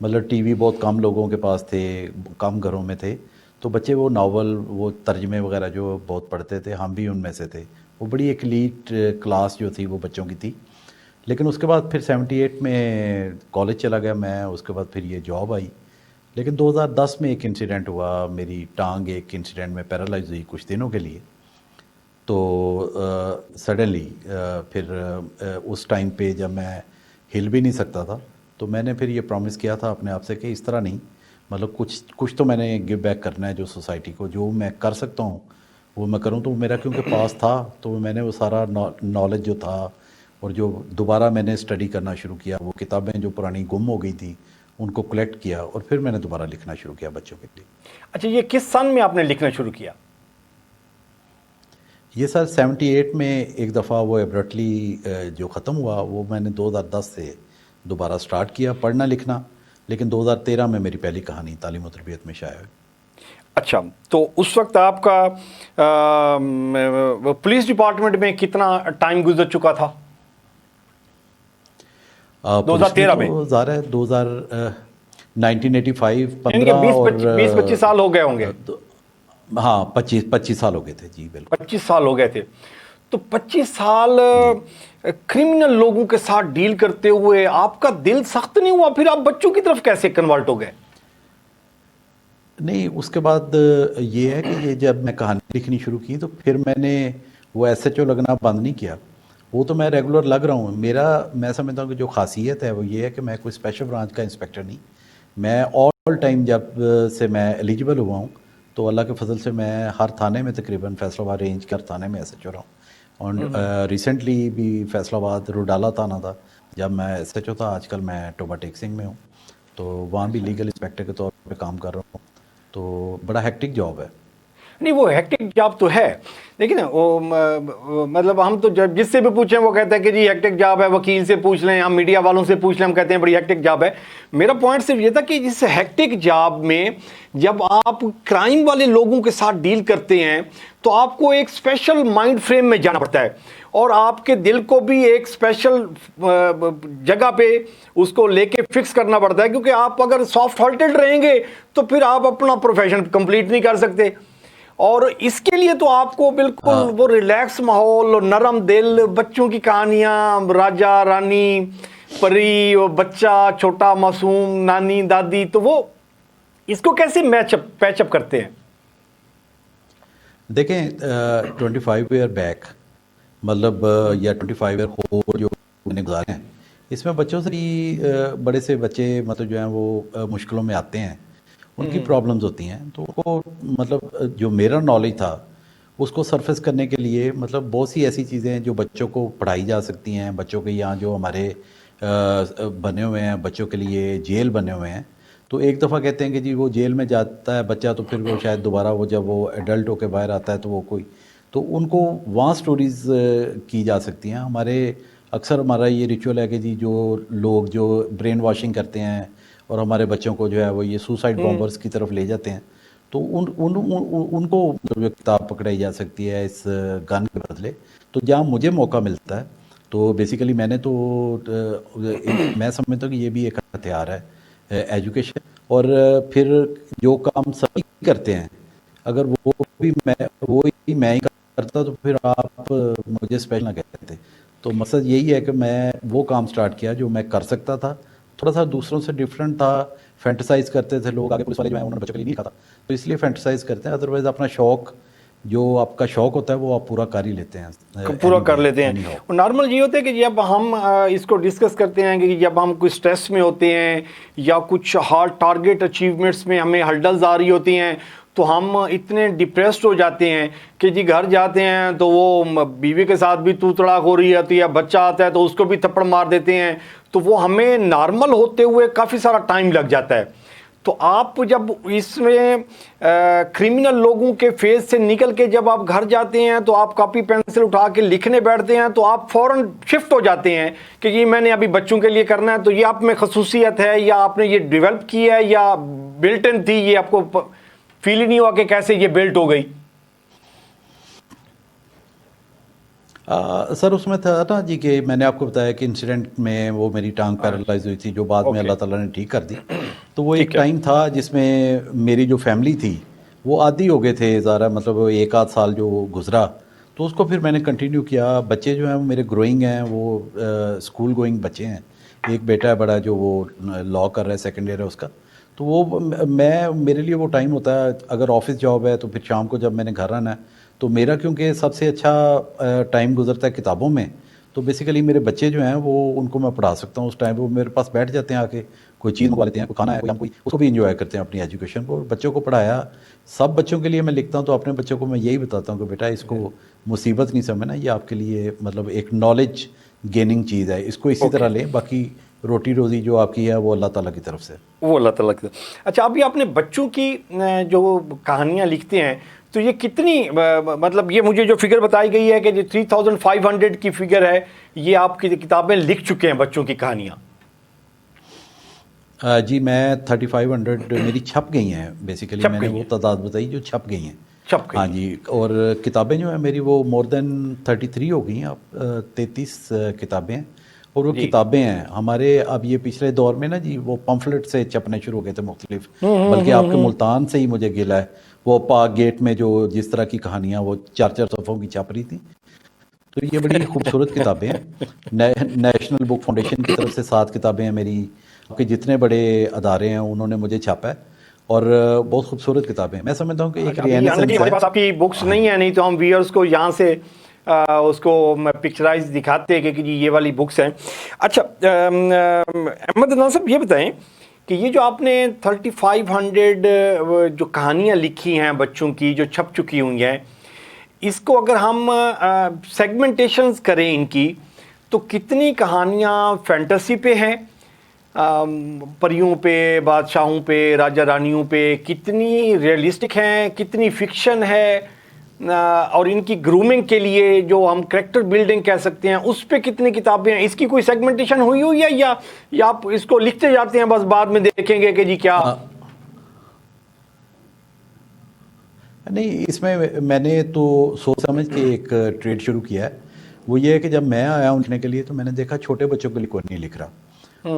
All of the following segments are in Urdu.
مطلب ٹی وی بہت کم لوگوں کے پاس تھے، کم گھروں میں تھے، تو بچے وہ ناول، وہ ترجمے وغیرہ جو بہت پڑھتے تھے، ہم بھی ان میں سے تھے. وہ بڑی ایک ایلیٹ کلاس جو تھی وہ بچوں کی تھی. لیکن اس کے بعد پھر 78 میں کالج چلا گیا میں، اس کے بعد پھر یہ جاب آئی. لیکن 2010 میں ایک انسیڈنٹ ہوا، میری ٹانگ ایک انسیڈنٹ میں پیرالائز ہوئی کچھ دنوں کے لیے. تو سڈنلی پھر اس ٹائم پہ جب میں ہل بھی نہیں سکتا تھا، تو میں نے پھر یہ پرومس کیا تھا اپنے آپ سے کہ اس طرح نہیں، مطلب کچھ تو میں نے گیو بیک کرنا ہے جو سوسائٹی کو، جو میں کر سکتا ہوں وہ میں کروں. تو میرا کیونکہ پاس تھا تو میں نے وہ سارا نالج جو تھا اور جو دوبارہ میں نے اسٹڈی کرنا شروع کیا، وہ کتابیں جو پرانی گم ہو گئی تھیں ان کو کلیکٹ کیا، اور پھر میں نے دوبارہ لکھنا شروع کیا بچوں کے لیے. اچھا، یہ کس سن میں آپ نے لکھنا شروع کیا؟ یہ سر 78 میں ایک دفعہ وہ ایبرٹلی جو ختم ہوا، وہ میں نے 2010 سے دوبارہ سٹارٹ کیا پڑھنا لکھنا. لیکن 2013 میں میری پہلی کہانی تعلیم و تربیت میں شائع ہوئی. اچھا، تو اس وقت آپ کا پولیس ڈپارٹمنٹ میں کتنا ٹائم گزر چکا تھا؟ 2013 میں ظاہر ہے 1985 یعنی کہ 15 اور 20-25 سال ہو گئے ہوں گے. ہاں 25 سال ہو گئے تھے جی بالکل. 25 سال ہو گئے تھے. تو 25 سال کرمنل لوگوں کے ساتھ ڈیل کرتے ہوئے آپ کا دل سخت نہیں ہوا؟ پھر آپ بچوں کی طرف کیسے کنورٹ ہو گئے؟ نہیں، اس کے بعد یہ ہے کہ یہ جب میں کہانی لکھنی شروع کی تو پھر میں نے وہ ایس ایچ او لگنا بند نہیں کیا. وہ تو میں ریگولر لگ رہا ہوں. میں سمجھتا ہوں کہ جو خاصیت ہے وہ یہ ہے کہ میں کوئی اسپیشل برانچ کا انسپیکٹر نہیں. میں آل ٹائم جب سے میں ایلیجیبل ہوا ہوں تو اللہ کے فضل سے میں ہر تھانے میں تقریباً فیصل آباد رینج کے ہر تھانے میں ایس ایچ او رہا ہوں. اور ریسنٹلی بھی فیصل آباد روڈالہ تھانہ تھا جب میں ایس ایچ او تھا. آج کل میں ٹوبا ٹیکسنگ میں ہوں، تو وہاں بھی لیگل انسپیکٹر کے طور پہ کام کر رہا ہوں. تو بڑا ہیکٹک جاب ہے. نہیں، وہ ہیکٹک جاب تو ہے، لیکن وہ مطلب ہم تو جس سے بھی پوچھیں وہ کہتے ہیں کہ جی ہیکٹک جاب ہے. وکیل سے پوچھ لیں، ہم میڈیا والوں سے پوچھ لیں، ہم کہتے ہیں بڑی ہیکٹک جاب ہے. میرا پوائنٹ صرف یہ تھا کہ جس ہیکٹک جاب میں جب آپ کرائم والے لوگوں کے ساتھ ڈیل کرتے ہیں تو آپ کو ایک اسپیشل مائنڈ فریم میں جانا پڑتا ہے، اور آپ کے دل کو بھی ایک اسپیشل جگہ پہ اس کو لے کے فکس کرنا پڑتا ہے، کیونکہ آپ اگر سافٹ ہارٹڈ رہیں گے تو پھر آپ اپنا پروفیشن کمپلیٹ نہیں کر سکتے. اور اس کے لیے تو آپ کو بالکل وہ ریلیکس ماحول اور نرم دل، بچوں کی کہانیاں، راجا رانی، پری، بچہ چھوٹا معصوم، نانی دادی، تو وہ اس کو کیسے پیچ اپ کرتے ہیں؟ دیکھیں 25 ایئر بیک مطلب یا 25 ایئر ہو جو میں نے گزارے ہیں، اس میں بچوں سے بھی بڑے سے بچے مطلب جو ہیں وہ مشکلوں میں آتے ہیں، ان کی پرابلمز ہوتی ہیں. تو ان کو مطلب جو میرا نالج تھا اس کو سرفیس کرنے کے لیے مطلب بہت سی ایسی چیزیں ہیں جو بچوں کو پڑھائی جا سکتی ہیں. بچوں کے یہاں جو ہمارے بنے ہوئے ہیں بچوں کے لیے جیل بنے ہوئے ہیں، تو ایک دفعہ کہتے ہیں کہ جی وہ جیل میں جاتا ہے بچہ تو پھر وہ شاید دوبارہ وہ جب وہ ایڈلٹ ہو کے باہر آتا ہے تو وہ کوئی، تو ان کو وہاں سٹوریز کی جا سکتی ہیں. اکثر ہمارا یہ ریچول ہے کہ جی جو لوگ جو برین واشنگ کرتے ہیں اور ہمارے بچوں کو جو ہے وہ یہ سوسائڈ بامبرز کی طرف لے جاتے ہیں، تو ان کو کتاب پکڑائی جا سکتی ہے اس گن کے بدلے. تو جہاں مجھے موقع ملتا ہے تو بیسیکلی میں سمجھتا ہوں کہ یہ بھی ایک ہتھیار ہے ایجوکیشن. اور پھر جو کام سبھی کرتے ہیں اگر وہی میں ہی کرتا تو پھر آپ مجھے اسپیشل نہ کہتے. تو مقصد یہی ہے کہ میں وہ کام سٹارٹ کیا جو میں کر سکتا تھا، تھوڑا سا دوسروں سے ڈیفرنٹ تھا. فینٹسائز کرتے تھے لوگ، آگے پولیس والے جو ہیں انہوں نے بچوں کے لیے نہیں کہا تھا، تو اس لیے فینٹسائز کرتے ہیں. ادروائز اپنا شوق جو آپ کا شوق ہوتا ہے وہ آپ پورا کر ہی لیتے ہیں، پورا کر لیتے ہیں. اور نارمل یہ ہوتا ہے کہ جب ہم اس کو ڈسکس کرتے ہیں کہ جب ہم کوئی سٹریس میں ہوتے ہیں یا کچھ ہارڈ ٹارگٹ اچیومنٹس میں ہمیں ہرڈلز آ رہی ہوتی ہیں تو ہم اتنے ڈپریسڈ ہو جاتے ہیں کہ جی گھر جاتے ہیں تو وہ بیوی کے ساتھ بھی تو تڑاک ہو رہی ہوتی ہے، بچہ آتا ہے تو اس کو بھی تھپڑ مار دیتے ہیں، تو وہ ہمیں نارمل ہوتے ہوئے کافی سارا ٹائم لگ جاتا ہے. تو آپ جب اس میں کرمنل لوگوں کے فیز سے نکل کے جب آپ گھر جاتے ہیں تو آپ کاپی پینسل اٹھا کے لکھنے بیٹھتے ہیں تو آپ فوراً شفٹ ہو جاتے ہیں کہ یہ میں نے ابھی بچوں کے لیے کرنا ہے. تو یہ آپ میں خصوصیت ہے یا آپ نے یہ ڈیولپ کی ہے یا بلٹ ان تھی؟ یہ آپ کو فیل ہی نہیں ہوا کہ کیسے یہ بلٹ ہو گئی؟ سر اس میں تھا نا جی کہ میں نے آپ کو بتایا کہ انسیڈنٹ میں وہ میری ٹانگ پیرالائز ہوئی تھی جو بعد میں اللہ تعالیٰ نے ٹھیک کر دی. تو وہ ایک ٹائم تھا جس میں میری جو فیملی تھی وہ عادی ہو گئے تھے ذرا، مطلب ایک آدھ سال جو گزرا تو اس کو پھر میں نے کنٹینیو کیا. بچے جو ہیں وہ میرے گروئنگ ہیں، وہ اسکول گوئنگ بچے ہیں. ایک بیٹا ہے بڑا جو وہ لاء کر رہا ہے، سیکنڈ ایئر ہے اس کا. تو وہ میرے لیے وہ ٹائم ہوتا ہے، اگر آفس جاب ہے تو پھر شام کو جب میں نے گھر آنا ہے تو میرا کیونکہ سب سے اچھا ٹائم گزرتا ہے کتابوں میں، تو بیسیکلی میرے بچے جو ہیں وہ ان کو میں پڑھا سکتا ہوں. اس ٹائم وہ میرے پاس بیٹھ جاتے ہیں، آ کے کوئی چیز منگوا لیتے ہیں، کوئی کھانا ہے کوئی ہم کوئی اس کو بھی انجوائے کرتے ہیں اپنی ایجوکیشن کو. بچوں کو پڑھایا، سب بچوں کے لیے میں لکھتا ہوں تو اپنے بچوں کو میں یہی بتاتا ہوں کہ بیٹا اس کو مصیبت نہیں سمجھنا، یہ آپ کے لیے مطلب ایک نالج گیننگ چیز ہے، اس کو اسی طرح لیں، باقی روٹی روزی جو آپ کی ہے وہ اللہ تعالیٰ کی طرف سے. وہ اللہ تعالیٰ کی. اچھا، ابھی آپ نے بچوں کی جو کہانیاں لکھتے ہیں تو یہ کتنی مطلب یہ مجھے جو فگر بتائی گئی ہے کہ جو 3500 کی فگر ہے، یہ آپ کی کتابیں لکھ چکے ہیں بچوں کی کہانیاں؟ جی میں 3500 میری چھپ گئی ہیں بیسیکلی. میں نے وہ تعداد بتائی جو چھپ گئی ہیں. ہاں جی. اور کتابیں جو ہیں میری وہ مور دین 33 ہو گئی ہیں، اب 33 کتابیں ہیں. اور وہ کتابیں ہیں ہمارے اب یہ پچھلے دور میں نا جی وہ پمفلٹ سے چھپنے شروع ہو گئے تھے مختلف، بلکہ آپ کے ملتان سے ہی مجھے گلا ہے وہ پاک گیٹ میں جو جس طرح کی کہانیاں وہ 4 صفحوں کی چھپ رہی تھیں. تو یہ بڑی خوبصورت کتابیں ہیں. نیشنل بک فاؤنڈیشن کی طرف سے 7 کتابیں ہیں میری، کہ جتنے بڑے ادارے ہیں انہوں نے مجھے چھاپا ہے، اور بہت خوبصورت کتابیں ہیں. میں سمجھتا ہوں کہ ایک رینیسنس ہے. ہمارے پاس آپ کی بکس نہیں ہیں، نہیں تو ہم ویئرز کو یہاں سے اس کو پکچرائز دکھاتے ہیں کہ جی یہ والی بکس ہیں. اچھا احمد عدنان صاحب، یہ بتائیں کہ یہ جو آپ نے 3500 جو کہانیاں لکھی ہیں بچوں کی جو چھپ چکی ہوئی ہیں، اس کو اگر ہم سیگمنٹیشنز کریں ان کی، تو کتنی کہانیاں فینٹیسی پہ ہیں، پریوں پہ، بادشاہوں پہ، راجہ رانیوں پہ، کتنی ریئلسٹک ہیں، کتنی فکشن ہے، اور ان کی گرومنگ کے لیے جو ہم کریکٹر بلڈنگ کہہ سکتے ہیں اس پہ کتنی کتابیں ہیں؟ اس کی کوئی سیگمنٹیشن ہوئی ہے یا آپ اس کو لکھتے جاتے ہیں بس بعد میں دیکھیں گے کہ جی کیا؟ نہیں، اس میں نے تو سوچ سمجھ کے ایک ٹریڈ شروع کیا ہے. وہ یہ ہے کہ جب میں آیا ہوں لکھنے کے لیے تو میں نے دیکھا چھوٹے بچوں کے لیے کوئی نہیں لکھ رہا،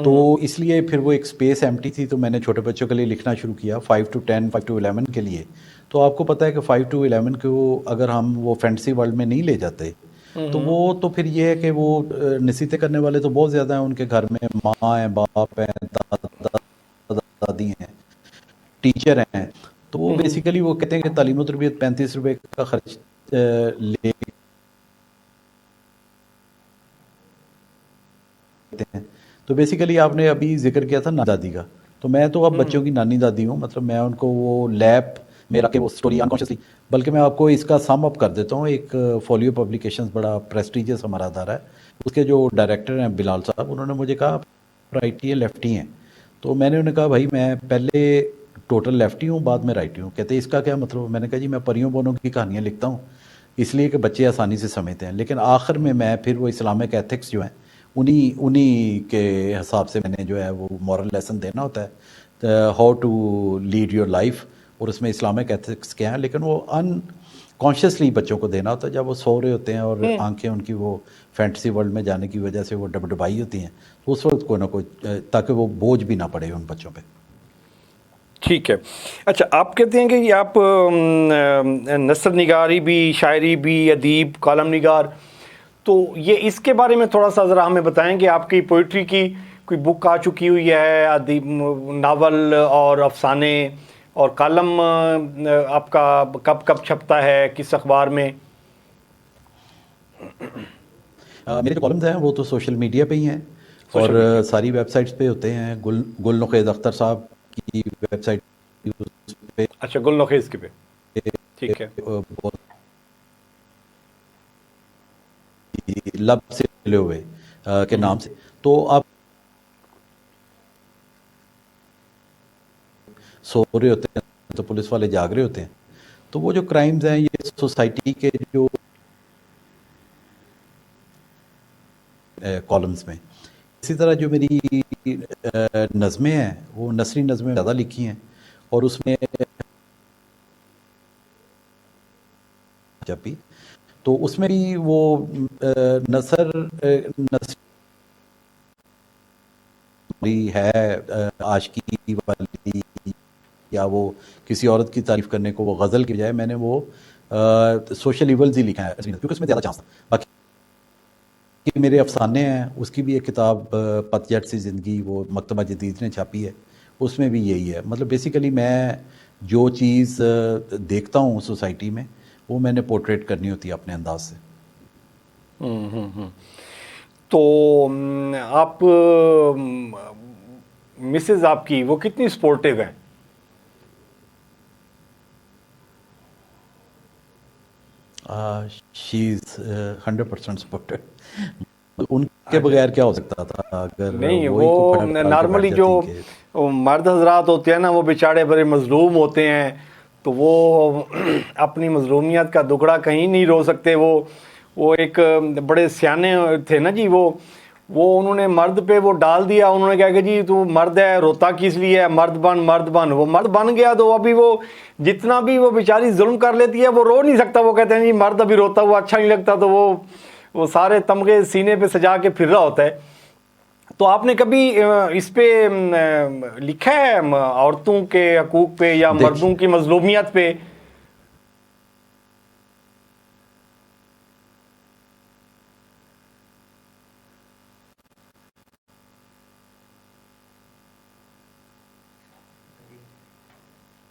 تو اس لیے پھر وہ ایک سپیس ایمٹی تھی تو میں نے چھوٹے بچوں کے لیے لکھنا شروع کیا 5 to 10 5 to 11 کے لیے. تو آپ کو پتہ ہے کہ 5 to 11 کو اگر ہم وہ فینٹسی ورلڈ میں نہیں لے جاتے تو وہ تو پھر یہ ہے کہ وہ نصیحتیں کرنے والے تو بہت زیادہ ہیں، ان کے گھر میں ماں ہیں، باپ ہیں، دادا دادی ہیں، ٹیچر ہیں. تو وہ بیسیکلی وہ کہتے ہیں کہ تعلیم و تربیت 35 روپے کا خرچ لیتے ہیں. تو بیسیکلی آپ نے ابھی ذکر کیا تھا نانی دادی کا، تو میں تو اب بچوں کی نانی دادی ہوں. مطلب میں ان کو وہ لیب میرا کہ وہ اسٹوری انکانشیسلی، بلکہ میں آپ کو اس کا سم اپ کر دیتا ہوں. ایک فولیو پبلیکیشنز بڑا پریسٹیجیس ہمارا ادارہ ہے، اس کے جو ڈائریکٹر ہیں بلال صاحب، انہوں نے مجھے کہا آپ رائٹی ہے لیفٹی ہیں؟ تو میں نے انہیں کہا بھائی میں پہلے ٹوٹل لیفٹی ہوں، بعد میں رائٹی ہوں. کہتے ہیں اس کا کیا مطلب؟ میں نے کہا جی میں پریوں بونوں کی کہانیاں لکھتا ہوں اس لیے کہ بچے آسانی سے سمجھتے ہیں، لیکن آخر میں پھر وہ اسلامک ایتھکس جو ہیں انہی کے حساب سے میں نے جو ہے وہ مورل لیسن دینا ہوتا ہے، how to lead your life, اور اس میں اسلامک ایتھکس کیا ہیں، لیکن وہ کانشیسلی بچوں کو دینا ہوتا ہے جب وہ سو رہے ہوتے ہیں اور آنکھیں ان کی وہ فینٹسی ورلڈ میں جانے کی وجہ سے وہ ڈبائی ہوتی ہیں، تو اس وقت کوئی نہ کوئی، تاکہ وہ بوجھ بھی نہ پڑے ان بچوں پہ. ٹھیک ہے. اچھا، آپ کہتے ہیں کہ آپ نثر نگاری بھی، شاعری بھی، ادیب، کالم نگار، تو یہ اس کے بارے میں تھوڑا سا ذرا ہمیں بتائیں کہ آپ کی پوئٹری کی کوئی بک آ چکی ہوئی ہے، ادیب ناول اور افسانے اور کالم آپ کا کب چھپتا ہے، کس اخبار میں؟ میرے جو کالمز ہیں وہ تو سوشل میڈیا پہ ہی ہیں اور ساری ویب سائٹس پہ ہوتے ہیں. گل نخیز اختر صاحب کی ویب سائٹ پہ، اچھا، گل نخیز کی پہ، ٹھیک ہے، لب سے لے ہوئے کے نام سے. تو آپ سو رہے ہوتے ہیں تو پولیس والے جاگ رہے ہوتے ہیں، تو وہ جو کرائمز ہیں یہ سوسائٹی کے جو کالمز میں. اسی طرح جو میری نظمیں ہیں وہ نثری نظمیں زیادہ لکھی ہیں، اور اس میں جب بھی تو اس میں بھی وہ نثر والی ہے عاشقی والی یا وہ کسی عورت کی تعریف کرنے کو وہ غزل کی بجائے میں نے وہ سوشل ایولز ہی لکھا ہے کیونکہ اس میں زیادہ چانس تھا. باقی میرے افسانے ہیں, اس کی بھی ایک کتاب پت جھٹ سی زندگی وہ مکتبہ جدید نے چھاپی ہے, اس میں بھی یہی ہے. مطلب بیسیکلی میں جو چیز دیکھتا ہوں سوسائٹی میں وہ میں نے پورٹریٹ کرنی ہوتی ہے اپنے انداز سے. تو آپ مسز آپ کی وہ کتنی سپورٹیو ہیں؟ شی از 100% سپورٹیو. ان کے بغیر کیا ہو سکتا تھا اگر نہیں وہ نارملی جو مرد حضرات ہوتے ہیں نا وہ بیچارے بڑے مظلوم ہوتے ہیں, تو وہ اپنی مظلومیت کا دکڑا کہیں نہیں رو سکتے. وہ ایک بڑے سیانے تھے نا جی, وہ انہوں نے مرد پہ وہ ڈال دیا. انہوں نے کہا کہ جی تو مرد ہے, روتا کس لیے ہے, مرد بن. وہ مرد بن گیا تو ابھی وہ جتنا بھی وہ بیچاری ظلم کر لیتی ہے وہ رو نہیں سکتا. وہ کہتے ہیں جی مرد ابھی روتا ہوا اچھا نہیں لگتا, تو وہ سارے تمغے سینے پہ سجا کے پھر رہا ہوتا ہے. تو آپ نے کبھی اس پہ لکھا ہے عورتوں کے حقوق پہ یا مردوں کی مظلومیت پہ؟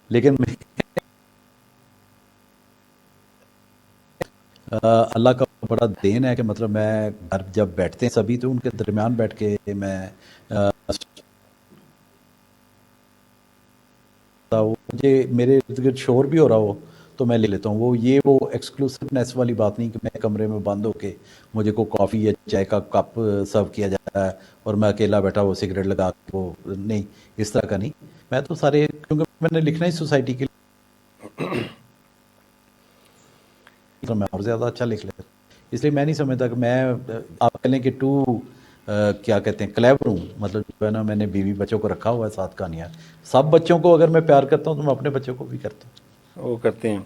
لیکن اللہ کا بڑا دین ہے کہ مطلب میں گھر جب بیٹھتے ہیں سبھی تو ان کے درمیان بیٹھ کے میں مجھے میرے ارد گرد شور بھی ہو رہا ہو تو میں لے لیتا ہوں. وہ ایکسکلوسیونیس والی بات نہیں کہ میں کمرے میں بند ہو کے مجھے کو کافی یا چائے کا کپ سرو کیا جاتا ہے اور میں اکیلا بیٹھا وہ سگریٹ لگا کے وہ نہیں, اس طرح کا نہیں. میں تو سارے کیونکہ میں نے لکھنا ہی سوسائٹی کے لیے تو میں اور زیادہ اچھا لکھ لیتا, اس لیے میں نہیں سمجھتا کہ میں آپ کہہ لیں کہ کیا کہتے ہیں کلیور ہوں. مطلب جو ہے نا میں نے بیوی بچوں کو رکھا ہوا ہے ساتھ کہانیاں. سب بچوں کو اگر میں پیار کرتا ہوں تو میں اپنے بچوں کو بھی کرتا ہوں. وہ کرتے ہیں.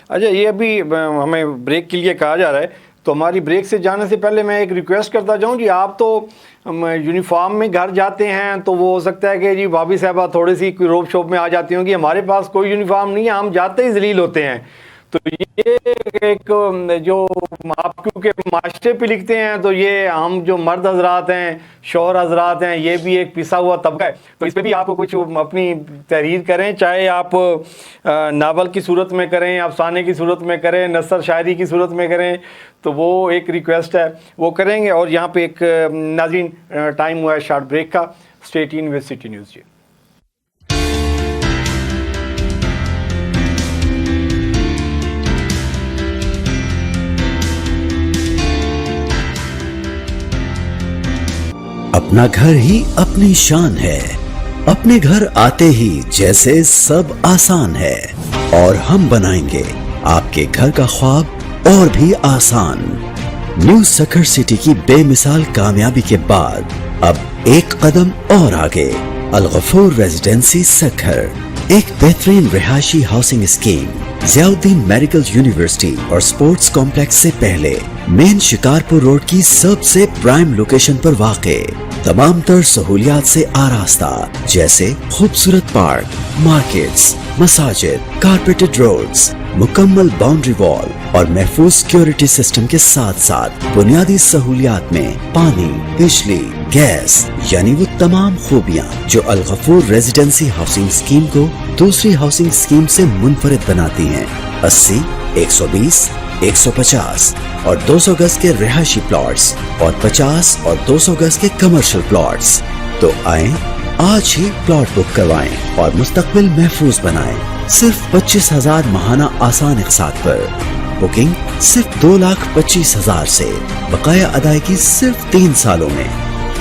اچھا یہ ابھی ہمیں بریک کے لیے کہا جا رہا ہے, تو ہماری بریک سے جانے سے پہلے میں ایک ریکویسٹ کرتا جاؤں جی. آپ تو یونیفارم میں گھر جاتے ہیں تو وہ ہو سکتا ہے کہ جی بھابھی صاحبہ تھوڑی سی روب شوپ میں آ جاتی ہوں کہ ہمارے پاس کوئی یونیفارم نہیں ہے, ہم جاتے ہی ذلیل ہوتے ہیں. تو یہ ایک جو آپ کیونکہ معاشرے پہ لکھتے ہیں تو یہ ہم جو مرد حضرات ہیں, شوہر حضرات ہیں, یہ بھی ایک پسا ہوا طبقہ ہے. تو اس پہ بھی آپ کچھ اپنی تحریر کریں, چاہے آپ ناول کی صورت میں کریں, افسانے کی صورت میں کریں, نثر شاعری کی صورت میں کریں, تو وہ ایک ریکویسٹ ہے وہ کریں گے. اور یہاں پہ ایک ناظرین ٹائم ہوا ہے شارٹ بریک کا. Stay tuned with city news. جی اپنا گھر ہی اپنی شان ہے, اپنے گھر آتے ہی جیسے سب آسان ہے, اور ہم بنائیں گے آپ کے گھر کا خواب اور بھی آسان. نیو سکھر سٹی کی بے مثال کامیابی کے بعد اب ایک قدم اور آگے. الغفور ریزیڈنسی سکھر, ایک بہترین رہائشی ہاؤسنگ اسکیم ضیاء الدین میڈیکل یونیورسٹی اور سپورٹس کمپلیکس سے پہلے مین شکارپور روڈ کی سب سے پرائم لوکیشن پر واقع. تمام تر سہولیات سے آراستہ جیسے خوبصورت پارک, مارکیٹس, مساجد, کارپیٹڈ روڈز, مکمل باؤنڈری وال اور محفوظ سیکیورٹی سسٹم کے ساتھ ساتھ بنیادی سہولیات میں پانی, بجلی, گیس, یعنی وہ تمام خوبیاں جو الغفور ریزیڈنسی ہاؤسنگ اسکیم کو دوسری ہاؤسنگ اسکیم سے منفرد بناتی ہیں. 80, 120, 150 اور 200 گز کے رہائشی پلاٹس اور 50 اور 200 گز کے کمرشل پلاٹس. تو آئیں آج ہی پلاٹ بک کروائیں اور مستقبل محفوظ بنائیں. صرف 25,000 ماہانہ آسان اقساط پر. بکنگ صرف 2,25,000 سے, بقایا ادائیگی صرف 3 سالوں میں.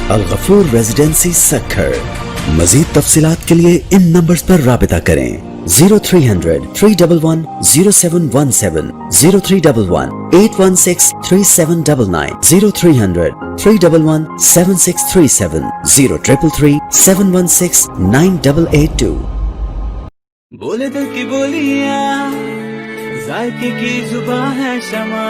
الغفور ریزیڈنسی سکھر. مزید تفصیلات کے لیے ان نمبرز پر رابطہ کریں. 0300 311 0717 0311 816 3799 0300 311 7637 0333 716 9882. بولے دل کی بولیاں, ذائقے کی زبان ہے شمع,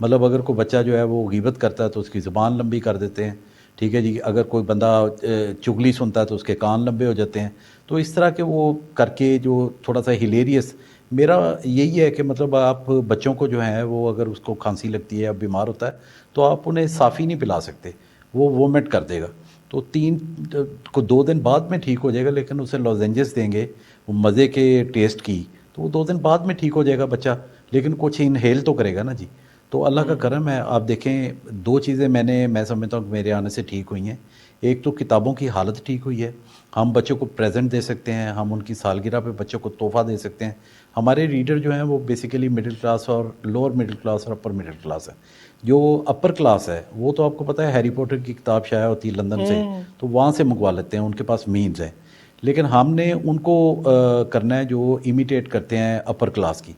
مطلب اگر کوئی بچہ جو ہے وہ غیبت کرتا ہے تو اس کی زبان لمبی کر دیتے ہیں، ٹھیک ہے جی. اگر کوئی بندہ چغلی سنتا ہے تو اس کے کان لمبے ہو جاتے ہیں. تو اس طرح کے وہ کر کے جو تھوڑا سا ہلیریس، میرا یہی ہے کہ مطلب آپ بچوں کو جو ہے وہ اگر اس کو کھانسی لگتی ہے یا بیمار ہوتا ہے تو آپ انہیں صافی نہیں پلا سکتے، وہ وومٹ کر دے گا. تو 2 دن بعد میں ٹھیک ہو جائے گا، لیکن اسے لوزنجز دیں گے وہ مزے کے ٹیسٹ کی، تو وہ 2 دن بعد میں ٹھیک ہو جائے گا بچہ، لیکن کچھ انہیل تو کرے گا نا جی. تو اللہ کا کرم ہے. آپ دیکھیں 2 چیزیں میں سمجھتا ہوں کہ میرے آنے سے ٹھیک ہوئی ہیں. ایک تو کتابوں کی حالت ٹھیک ہوئی ہے، ہم بچوں کو پریزنٹ دے سکتے ہیں، ہم ان کی سالگرہ پہ بچوں کو تحفہ دے سکتے ہیں. ہمارے ریڈر جو ہیں وہ بیسیکلی مڈل کلاس اور لوور مڈل کلاس اور اپر مڈل کلاس ہے. جو اپر کلاس ہے وہ تو آپ کو پتہ ہے ہیری پوٹر کی کتاب شائع ہوتی ہے لندن سے، تو وہاں سے منگوا لیتے ہیں، ان کے پاس مینز ہیں. لیکن ہم نے ان کو کرنا ہے جو امیٹیٹ کرتے ہیں اپر کلاس کی.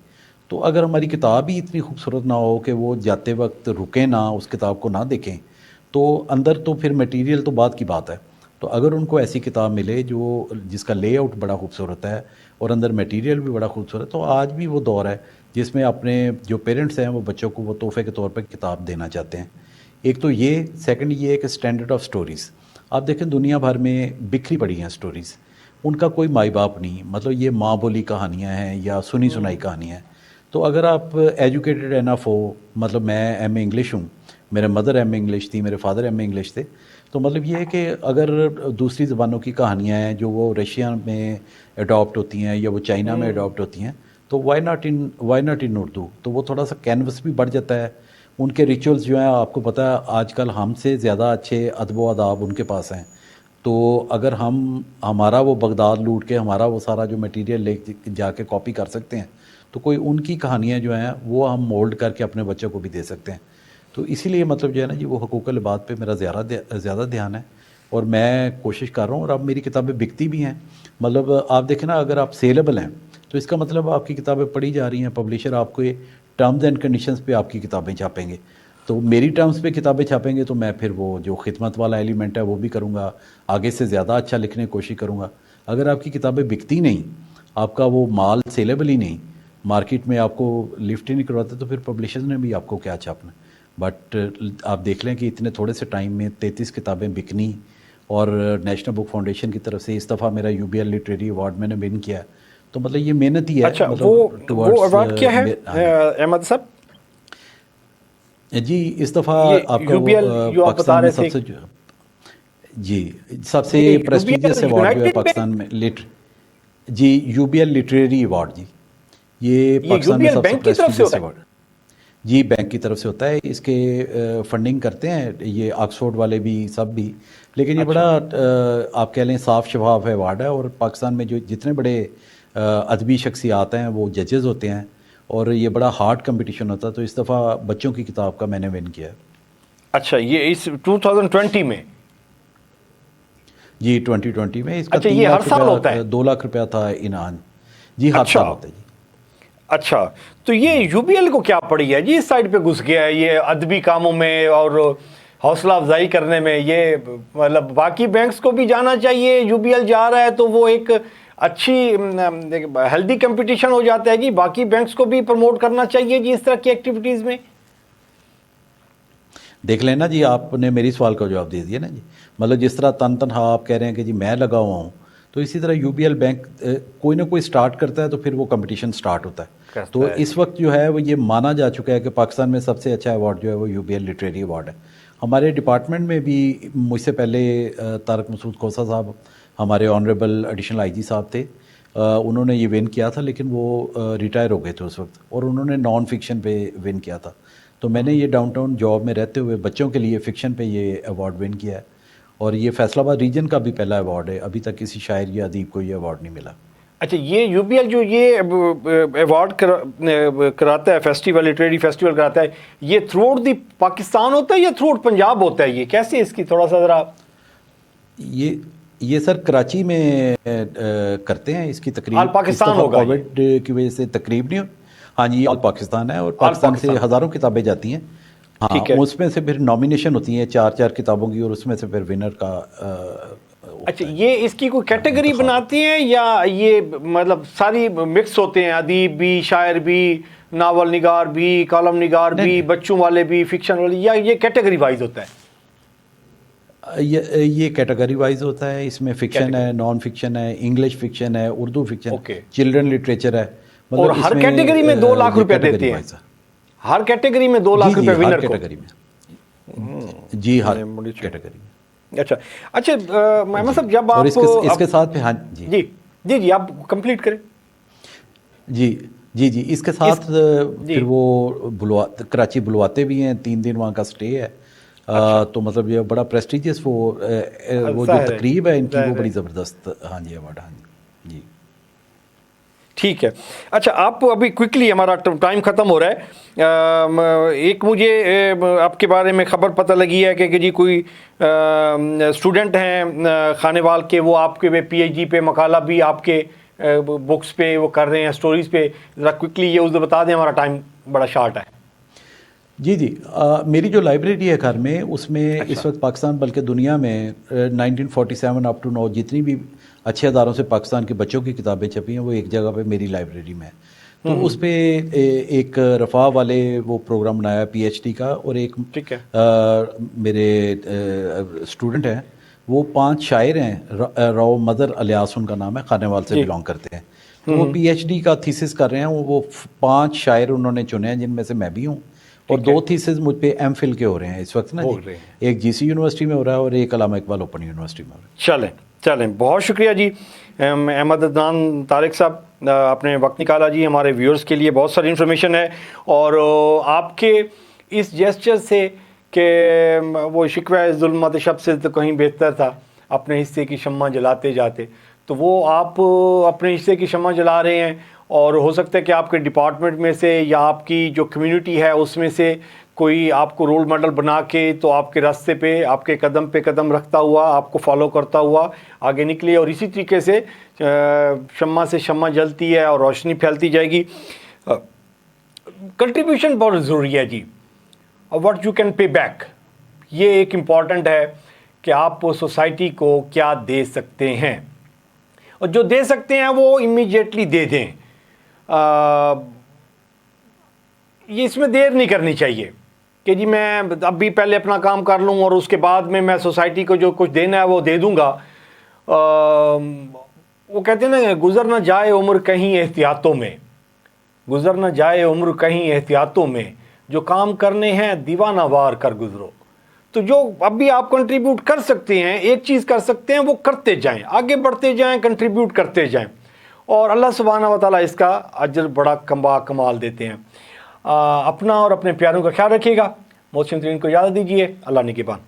تو اگر ہماری کتاب ہی اتنی خوبصورت نہ ہو کہ وہ جاتے وقت رکیں نہ، اس کتاب کو نہ دیکھیں، تو اندر تو پھر میٹیریل تو بعد کی بات ہے. تو اگر ان کو ایسی کتاب ملے جس کا لے آؤٹ بڑا خوبصورت ہے اور اندر میٹیریل بھی بڑا خوبصورت، تو آج بھی وہ دور ہے جس میں اپنے جو پیرنٹس ہیں وہ بچوں کو وہ تحفے کے طور پہ کتاب دینا چاہتے ہیں. ایک تو یہ، سیکنڈ یہ ہے کہ اسٹینڈرڈ آف سٹوریز. آپ دیکھیں دنیا بھر میں بکھری پڑی ہیں سٹوریز، ان کا کوئی مائی باپ نہیں، مطلب یہ ماں بولی کہانیاں ہیں یا سنی سنائی کہانیاں ہیں. تو اگر آپ ایجوکیٹڈ انف ہو، مطلب میں ایم اے انگلش ہوں، میرے مدر ایم اے انگلش تھی، میرے فادر ایم اے انگلش تھے، تو مطلب یہ ہے کہ اگر دوسری زبانوں کی کہانیاں ہیں جو وہ رشیا میں اڈاپٹ ہوتی ہیں یا وہ چائنا میں اڈاپٹ ہوتی ہیں، تو وائی ناٹ ان اردو. تو وہ تھوڑا سا کینوس بھی بڑھ جاتا ہے. ان کے ریچولز جو ہیں آپ کو پتہ ہے آج کل ہم سے زیادہ اچھے ادب و آداب ان کے پاس ہیں. تو اگر ہمارا وہ بغداد لوٹ کے ہمارا وہ سارا جو میٹیریل لے جا کے کاپی کر سکتے ہیں، تو کوئی ان کی کہانیاں جو ہیں وہ ہم مولڈ کر کے اپنے بچوں کو بھی دے سکتے ہیں. تو اسی لیے مطلب جو ہے نا جی وہ حقوق العباد پہ میرا زیادہ دھیان ہے، اور میں کوشش کر رہا ہوں. اور اب میری کتابیں بکتی بھی ہیں. مطلب آپ دیکھیں نا، اگر آپ سیلیبل ہیں تو اس کا مطلب آپ کی کتابیں پڑھی جا رہی ہیں، پبلشر آپ کو ٹرمز اینڈ کنڈیشنز پہ آپ کی کتابیں چھاپیں گے. تو میری ٹرمز پہ کتابیں چھاپیں گے تو میں پھر وہ جو خدمت والا ایلیمنٹ ہے وہ بھی کروں گا، آگے سے زیادہ اچھا لکھنے کی کوشش کروں گا. اگر آپ کی کتابیں بکتی نہیں، آپ کا وہ مال سیلیبل ہی نہیں، مارکیٹ میں آپ کو لفٹ ہی نہیں کرواتے، تو پھر پبلشرز نے بھی آپ کو کیا چھاپنا. بٹ آپ دیکھ لیں کہ اتنے تھوڑے سے ٹائم میں 33 کتابیں بکنی، اور نیشنل بک فاؤنڈیشن کی طرف سے اس دفعہ میرا UBL لٹریری ایوارڈ میں نے ون کیا. تو مطلب یہ محنت ہی ہے. اچھا، مطلب وہ ایوارڈ کیا ہے احمد صاحب؟ جی اس دفعہ آپ کا UBL جو آپ بتا رہے تھے، سب سے پریسٹیجیس ایوارڈ جو ہے پاکستان میں جی UBL لٹریری ایوارڈ. جی یہ پاکستان میں سب سے پریسٹیجیس ایوارڈ جی بینک کی طرف سے ہوتا ہے. اس کے فنڈنگ کرتے ہیں یہ آکسفورڈ والے بھی سب بھی، لیکن یہ بڑا آپ کہہ لیں صاف شفاف ایوارڈ ہے. اور پاکستان میں جو جتنے بڑے ادبی شخصیات ہیں وہ ججز ہوتے ہیں، اور یہ بڑا ہارڈ کمپٹیشن ہوتا ہے. تو اس دفعہ بچوں کی کتاب کا میں نے ون کیا ہے. اچھا، یہ اس 2020 میں؟ جی 2020 میں. اس کا 3 یہ ہر لاکھ سال ہوتا ہے؟ 2 لاکھ روپیہ تھا انعام. جی ہر سال ہوتا ہے. جی اچھا، تو یہ UBL کو کیا پڑی ہے جی؟ اس سائڈ پہ گھس گیا ہے یہ ادبی کاموں میں اور حوصلہ افزائی کرنے میں. یہ مطلب باقی بینکس کو بھی جانا چاہیے، UBL جا رہا ہے تو وہ ایک اچھی ہیلدی کمپٹیشن ہو جاتا ہے جی. باقی بینکس کو بھی پروموٹ کرنا چاہیے جی اس طرح کی ایکٹیویٹیز میں. دیکھ لینا جی، آپ نے میری سوال کا جواب دے دیا نا جی. مطلب جس طرح تنہا آپ کہہ رہے ہیں کہ جی میں لگا ہوا ہوں، تو اسی طرح UBL بینک کوئی نہ کوئی سٹارٹ کرتا ہے تو پھر وہ کمپٹیشن سٹارٹ ہوتا ہے. تو اس وقت جو ہے وہ یہ مانا جا چکا ہے کہ پاکستان میں سب سے اچھا ایوارڈ جو ہے وہ UBL لٹریری ایوارڈ ہے. ہمارے ڈپارٹمنٹ میں بھی مجھ سے پہلے طارق مسعود کوسا صاحب ہمارے آنریبل ایڈیشنل IG صاحب تھے، انہوں نے یہ ون کیا تھا، لیکن وہ ریٹائر ہو گئے تھے اس وقت، اور انہوں نے نان فکشن پہ ون کیا تھا. تو میں نے یہ ڈاؤن ٹاؤن جاب میں رہتے ہوئے بچوں کے لیے فکشن پہ یہ ایوارڈ ون کیا ہے. اور یہ فیصل آباد ریجن کا بھی پہلا ایوارڈ ہے. ابھی تک کسی شاعر یا ادیب کو یہ ایوارڈ نہیں ملا. اچھا، یہ UBL جو یہ ایوارڈ کراتا ہے، فیسٹیول لٹریری فیسٹیول کراتا ہے، یہ تھرو آؤٹ دی پاکستان ہوتا ہے یا تھرو آؤٹ پنجاب ہوتا ہے؟ یہ کیسے اس کی تھوڑا سا ذرا. یہ سر کراچی میں کرتے ہیں اس کی تقریب. آل پاکستان ہوگا؟ کووڈ کی وجہ سے تقریب نہیں. ہاں جی آل پاکستان ہے، اور پاکستان سے ہزاروں کتابیں جاتی ہیں. ہاں اس میں سے پھر نامینیشن ہوتی ہیں 4 کتابوں کی، اور اس میں سے پھر ونر کا. اچھا، یہ اس کی کوئی کیٹیگری بناتی ہیں یا یہ مطلب ساری مکس ہوتے ہیں، ادیب بھی، شاعر بھی، ناول نگار بھی, کالم نگار بھی, بچوں والے بھی, فکشن والے, یا یہ کیٹیگری وائز ہوتا ہے؟ یہ کیٹیگری وائز ہوتا ہے. اس میں فکشن ہے, نان فکشن ہے, انگلش فکشن ہے, اردو فکشن, چلڈرن لٹریچر ہے. اور ہر کیٹیگری میں 2 لاکھ روپے دیتے ہیں. ہر کیٹیگری میں 2 لاکھ روپے ونر کو؟ جی ہر کیٹیگری میں. اچھا محمد صاحب, جب آپ اس کے ساتھ ہاں جی آپ کمپلیٹ کریں. جی اس کے ساتھ پھر وہ کراچی بلواتے بھی ہیں, 3 دن وہاں کا سٹے ہے. تو مطلب یہ بڑا پریسٹیجیس وہ جو تقریب ہے ان کی, وہ بڑی زبردست. ہاں جی ایوارڈ. ہاں جی ٹھیک ہے. اچھا آپ ابھی کوئکلی, ہمارا ٹائم ختم ہو رہا ہے, ایک مجھے آپ کے بارے میں خبر پتہ لگی ہے کہ جی کوئی اسٹوڈنٹ ہیں خانیوال کے, وہ آپ کے پی ایچ ڈی پہ مقالہ بھی آپ کے بکس پہ وہ کر رہے ہیں, سٹوریز پہ. ذرا کوئکلی یہ اس بتا دیں, ہمارا ٹائم بڑا شارٹ ہے. جی میری جو لائبریری ہے گھر میں, اس میں اس وقت پاکستان بلکہ دنیا میں 1947 اپ ٹو نو جتنی بھی اچھے اداروں سے پاکستان کے بچوں کی کتابیں چھپی ہیں, وہ ایک جگہ پہ میری لائبریری میں ہے. تو اس پہ ایک رفاع والے وہ پروگرام بنایا پی ایچ ڈی کا, اور ایک میرے اسٹوڈنٹ ہیں, وہ 5 شاعر ہیں, راؤ مدر الیاس ان کا نام ہے, خانیوال سے بلانگ کرتے ہیں. تو وہ پی ایچ ڈی کا تھیسس کر رہے ہیں. وہ 5 شاعر انہوں نے چنے ہیں, جن میں سے میں بھی ہوں, اور 2 تھیسز مجھ پہ ایم فل کے ہو رہے ہیں اس وقت نا جی. ایک جی سی یونیورسٹی میں ہو رہا ہے, اور ایک علامہ اقبال اوپن یونیورسٹی میں ہو رہا ہے. چلیں بہت شکریہ جی احمد عدنان طارق صاحب, اپنے وقت نکالا جی. ہمارے ویورز کے لیے بہت ساری انفارمیشن ہے, اور آپ کے اس جیسچر سے کہ وہ شکوہ ظلمت شب سے تو کہیں بہتر تھا, اپنے حصے کی شمع جلاتے جاتے, تو وہ آپ اپنے حصے کی شمع جلا رہے ہیں. اور ہو سکتا ہے کہ آپ کے ڈپارٹمنٹ میں سے یا آپ کی جو کمیونٹی ہے اس میں سے کوئی آپ کو رول ماڈل بنا کے تو آپ کے راستے پہ, آپ کے قدم پہ قدم رکھتا ہوا, آپ کو فالو کرتا ہوا آگے نکلے. اور اسی طریقے سے شمع سے شمع جلتی ہے اور روشنی پھیلتی جائے گی. کنٹریبیوشن بہت ضروری ہے جی, what you can pay back, یہ ایک امپورٹنٹ ہے کہ آپ سوسائٹی کو کیا دے سکتے ہیں, اور جو دے سکتے ہیں وہ امیجیٹلی دے دیں. یہ اس میں دیر نہیں کرنی چاہیے کہ جی میں اب بھی پہلے اپنا کام کر لوں اور اس کے بعد میں سوسائٹی کو جو کچھ دینا ہے وہ دے دوں گا. وہ کہتے ہیں نا, گزر نہ جائے عمر کہیں احتیاطوں میں, گزر نہ جائے عمر کہیں احتیاطوں میں, جو کام کرنے ہیں دیوانہ وار کر گزرو. تو جو اب بھی آپ کنٹریبیوٹ کر سکتے ہیں, ایک چیز کر سکتے ہیں, وہ کرتے جائیں, آگے بڑھتے جائیں, کنٹریبیوٹ کرتے جائیں, اور اللہ سبحانہ و تعالیٰ اس کا اجر بڑا کمال دیتے ہیں. اپنا اور اپنے پیاروں کا خیال رکھیے گا. محسن ترین کو اجازت دیجیے. اللہ نگہبان.